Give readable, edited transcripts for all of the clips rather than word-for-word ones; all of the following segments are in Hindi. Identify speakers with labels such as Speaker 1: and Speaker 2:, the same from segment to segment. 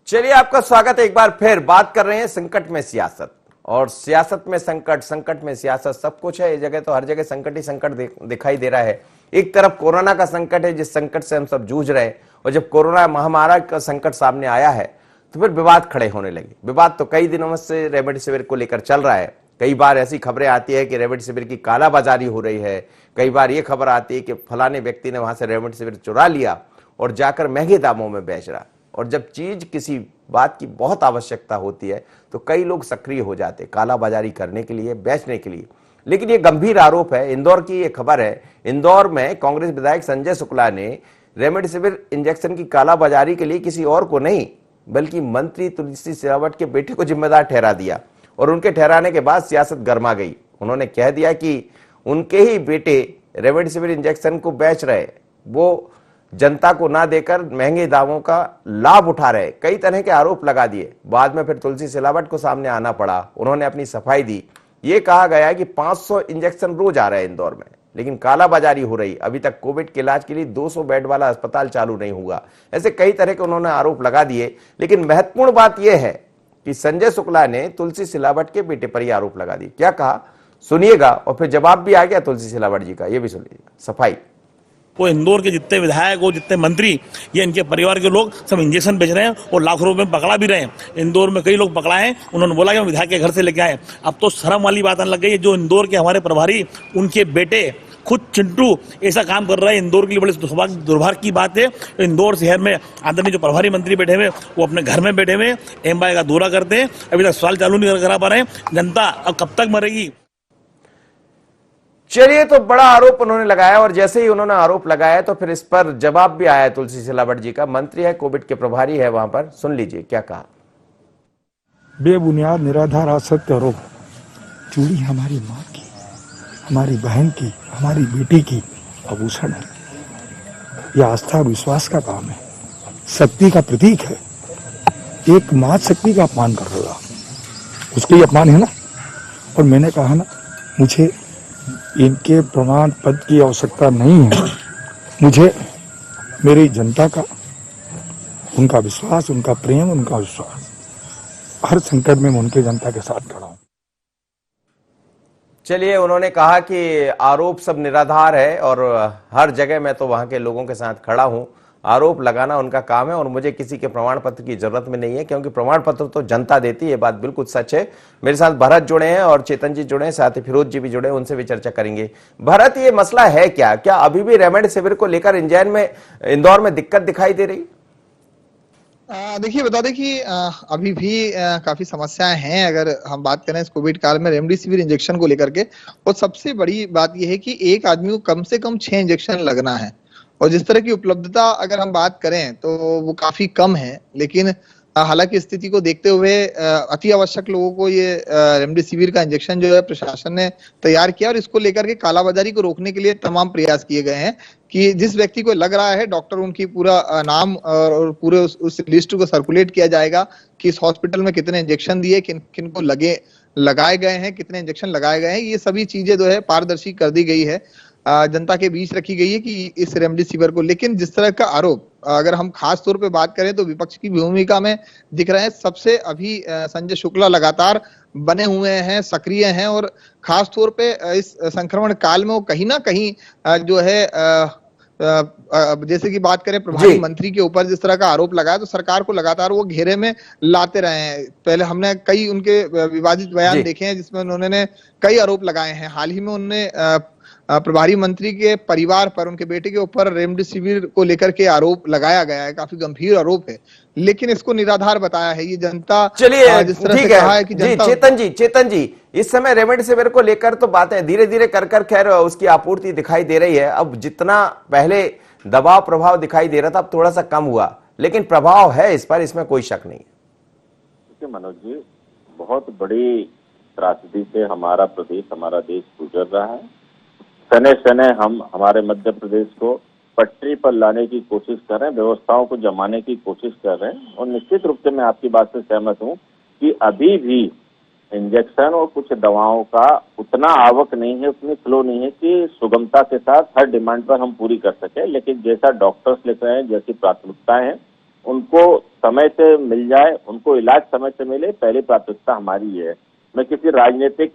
Speaker 1: चलिए आपका स्वागत है। एक बार फिर बात कर रहे हैं संकट में सियासत और सियासत में संकट, संकट में सियासत, सब कुछ है। इस जगह तो हर जगह संकट ही संकट दिखाई दे रहा है। एक तरफ कोरोना का संकट है जिस संकट से हम सब जूझ रहे हैं, और जब कोरोना महामारी का संकट सामने आया है तो फिर विवाद खड़े होने लगे। विवाद तो कई दिनों से रेमडेसिविर को लेकर चल रहा है। कई बार ऐसी खबरें आती है कि रेमडेसिविर की कालाबाजारी हो रही है। कई बार ये खबर आती है कि फलाने व्यक्ति ने वहां से रेमडेसिविर चुरा लिया और जाकर महंगे दामों में बेच रहा। और जब चीज किसी बात की बहुत आवश्यकता होती है तो कई लोग सक्रिय हो जाते कालाबाजारी करने के लिए, बेचने के लिए। लेकिन ये गंभीर आरोप है। इंदौर की ये खबर है। इंदौर में कांग्रेस विधायक संजय शुक्ला ने रेमडेसिविर इंजेक्शन की कालाबाजारी के लिए किसी और को नहीं बल्कि मंत्री तुलसी सिलावट के बेटे को जिम्मेदार ठहरा दिया। और उनके ठहराने के बाद सियासत गर्मा गई। उन्होंने कह दिया कि उनके ही बेटे रेमडेसिविर इंजेक्शन को बेच रहे, वो जनता को ना देकर महंगे दामों का लाभ उठा रहे। कई तरह के आरोप लगा दिए। बाद में फिर तुलसी सिलावट को सामने आना पड़ा। उन्होंने अपनी सफाई दी। ये कहा गया कि 500 इंजेक्शन रोज आ रहे हैं इंदौर में, लेकिन कालाबाजारी हो रही। अभी तक कोविड के इलाज के लिए 200 बेड वाला अस्पताल चालू नहीं हुआ। ऐसे कई तरह के उन्होंने आरोप लगा दिए। लेकिन महत्वपूर्ण बात यह है कि संजय शुक्ला ने तुलसी सिलावट के बेटे पर यह आरोप लगा दिए। क्या कहा सुनिएगा, और फिर जवाब भी आ गया तुलसी सिलावट जी का, यह भी सुन लीजिएगा। सफाई।
Speaker 2: वो इंदौर के जितने विधायक हो, जितने मंत्री, ये इनके परिवार के लोग सब इंजेक्शन बेच रहे हैं और लाखों रुपए में पकड़ा भी रहे हैं। इंदौर में कई लोग पकड़ाए हैं। उन्होंने बोला कि हम विधायक के घर से लेके आए। अब तो शर्म वाली बात आने लग गई है। जो इंदौर के हमारे प्रभारी, उनके बेटे खुद चिंटू ऐसा काम कर रहा है। इंदौर के लिए बड़े दुर्भाग्य की बात है। इंदौर शहर में आदरणीय जो प्रभारी मंत्री बैठे हुए, वो अपने घर में बैठे हुए एमआई का दौरा करते हैं। अभी तक सवाल चालू नहीं करा पा रहे हैं। जनता अब कब तक मरेगी।
Speaker 1: चलिए, तो बड़ा आरोप उन्होंने लगाया, और जैसे ही उन्होंने आरोप लगाया तो फिर इस पर जवाब भी आया तुलसी सिलावट जी का। मंत्री है, कोविड के प्रभारी है वहां पर। सुन लीजिए क्या कहा।
Speaker 3: बेबुनियाद, निराधार, असत्य आरोप। चूड़ी हमारी माँ की, हमारी बहन की, हमारी बेटी की आभूषण है। यह आस्था और विश्वास का काम है, शक्ति का प्रतीक है। एक माँ शक्ति का अपमान कर रहा, उसका ही अपमान है ना। और मैंने कहा ना, मुझे इनके प्रमाण पत्र की आवश्यकता नहीं है। मुझे मेरी जनता का, उनका विश्वास, उनका प्रेम, उनका विश्वास, हर संकट में मैं उनके जनता के साथ खड़ा हूं।
Speaker 1: चलिए, उन्होंने कहा कि आरोप सब निराधार है और हर जगह मैं तो वहां के लोगों के साथ खड़ा हूं। आरोप लगाना उनका काम है और मुझे किसी के प्रमाण पत्र की जरूरत में नहीं है, क्योंकि प्रमाण पत्र तो जनता देती है। ये बात बिल्कुल सच है। मेरे साथ भरत जुड़े हैं और चेतन जी जुड़े हैं, साथ ही फिरोज जी भी जुड़े हैं, उनसे भी चर्चा करेंगे। भरत, ये मसला है क्या? क्या अभी भी रेमडेसिविर को लेकर इंदौर में दिक्कत दिखाई दे रही?
Speaker 4: देखिए, बता दें कि अभी भी काफी समस्याएं हैं। अगर हम बात करें इस कोविड काल में रेमडेसिविर इंजेक्शन को लेकर के, और सबसे बड़ी बात यह है कि एक आदमी को कम से कम 6 इंजेक्शन लगना है। और जिस तरह की उपलब्धता अगर हम बात करें तो वो काफी कम है। लेकिन हालांकि स्थिति को देखते हुए अति आवश्यक लोगों को ये रेमडेसिविर का इंजेक्शन जो है प्रशासन ने तैयार किया, और इसको लेकर के कालाबाजारी को रोकने के लिए तमाम प्रयास किए गए हैं कि जिस व्यक्ति को लग रहा है, डॉक्टर उनकी पूरा नाम और पूरे उस लिस्ट को सर्कुलेट किया जाएगा कि इस हॉस्पिटल में कितने इंजेक्शन दिए, किन किन को लगाए गए हैं, कितने इंजेक्शन लगाए गए हैं। ये सभी चीजें जो है पारदर्शी कर दी गई है, जनता के बीच रखी गई है कि इस रेमडेसिविर को। लेकिन जिस तरह का आरोप, अगर हम खास तौर पे बात करें तो विपक्ष की भूमिका में दिख रहे हैं। सबसे अभी संजय शुक्ला लगातार बने हुए हैं, सक्रिय हैं, और खास तौर पे इस संक्रमण काल में वो कहीं ना कहीं जो है जैसे कि बात करें प्रभारी मंत्री के ऊपर जिस तरह का आरोप लगाया, तो सरकार को लगातार वो घेरे में लाते रहे हैं। पहले हमने कई उनके विवादित बयान देखे हैं जिसमें उन्होंने कई आरोप लगाए हैं। हाल ही में उन्होंने प्रभारी मंत्री के परिवार पर, उनके बेटे के ऊपर रेमडेसिविर को लेकर के आरोप लगाया गया है। काफी गंभीर आरोप है, लेकिन इसको निराधार बताया है ये जनता।
Speaker 1: चलिए,
Speaker 4: जिस तरह से कहा है कि जनता।
Speaker 1: चेतन जी, इस समय रेमडेसिविर को लेकर तो बातें धीरे धीरे कर खैर उसकी आपूर्ति दिखाई दे रही है। अब जितना पहले दबाव प्रभाव दिखाई दे रहा था, अब थोड़ा सा कम हुआ, लेकिन प्रभाव है इस पर, इसमें कोई शक नहीं।
Speaker 5: देखिए मनोज जी, बहुत बड़ी त्रासदी से हमारा प्रदेश, हमारा देश गुजर रहा है। सने सने हम हमारे मध्य प्रदेश को पटरी पर लाने की कोशिश कर रहे हैं, व्यवस्थाओं को जमाने की कोशिश कर रहे हैं। और निश्चित रूप से मैं आपकी बात से सहमत हूं कि अभी भी इंजेक्शन और कुछ दवाओं का उतना आवक नहीं है, उतनी फ्लो नहीं है कि सुगमता के साथ हर डिमांड पर हम पूरी कर सके। लेकिन जैसा डॉक्टर्स लिख रहे हैं, जैसी प्राथमिकताएं हैं, उनको समय से मिल जाए, उनको इलाज समय से मिले, पहली प्राथमिकता हमारी है। मैं किसी राजनीतिक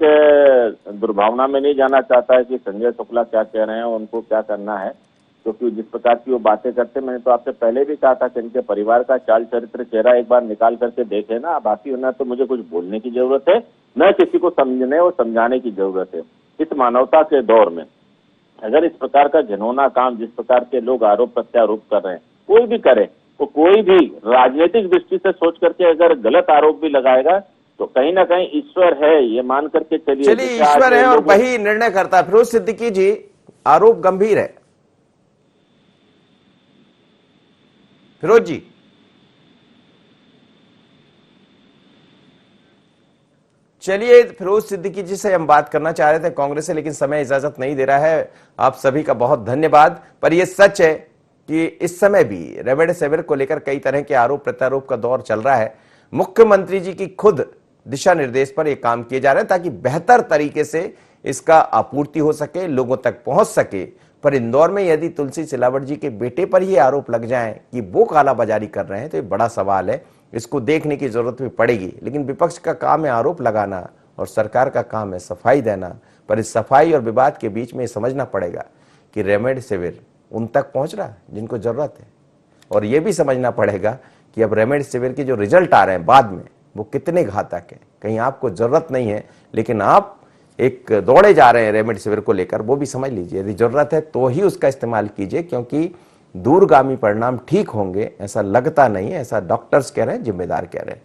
Speaker 5: दुर्भावना में नहीं जाना चाहता है कि संजय शुक्ला क्या कह रहे हैं, उनको क्या करना है, क्योंकि जिस प्रकार की वो बातें करते हैं, मैंने तो आपसे पहले भी कहा था कि इनके परिवार का चाल चरित्र चेहरा एक बार निकाल करके देखे ना, बाकी न तो मुझे कुछ बोलने की जरूरत है, न किसी को समझने और समझाने की जरूरत है। इस मानवता के दौर में अगर इस प्रकार का घिनौना काम, जिस प्रकार के लोग आरोप प्रत्यारोप कर रहे हैं, कोई भी करे, तो कोई भी राजनीतिक दृष्टि से सोच करके अगर गलत आरोप भी लगाएगा तो कहीं ना कहीं ईश्वर है ये मान करके चलिए।
Speaker 1: ईश्वर है और वही निर्णय करता है। फिरोज सिद्दीकी जी, आरोप गंभीर है। फिरोज जी, चलिए, फिरोज सिद्दीकी जी से हम बात करना चाह रहे थे कांग्रेस से, लेकिन समय इजाजत नहीं दे रहा है। आप सभी का बहुत धन्यवाद। पर यह सच है कि इस समय भी रेमडेसिविर को लेकर कई तरह के आरोप प्रत्यारोप का दौर चल रहा है। मुख्यमंत्री जी की खुद दिशा निर्देश पर यह काम किए जा रहे हैं ताकि बेहतर तरीके से इसका आपूर्ति हो सके, लोगों तक पहुंच सके। पर इंदौर में यदि तुलसी सिलावट जी के बेटे पर यह आरोप लग जाएं कि वो कालाबाजारी कर रहे हैं, तो ये बड़ा सवाल है। इसको देखने की जरूरत भी पड़ेगी। लेकिन विपक्ष का काम है आरोप लगाना और सरकार का काम है सफाई देना। पर इस सफाई और विवाद के बीच में समझना पड़ेगा कि रेमडेसिविर उन तक पहुंच रहा है जिनको जरूरत है, और यह भी समझना पड़ेगा कि अब रेमडेसिविर के जो रिजल्ट आ रहे हैं बाद में, वो कितने घातक है। कहीं आपको जरूरत नहीं है लेकिन आप एक दौड़े जा रहे हैं रेमडेसिविर को लेकर, वो भी समझ लीजिए। यदि जरूरत है तो ही उसका इस्तेमाल कीजिए, क्योंकि दूरगामी परिणाम ठीक होंगे ऐसा लगता नहीं है। ऐसा डॉक्टर्स कह रहे हैं, जिम्मेदार कह रहे हैं।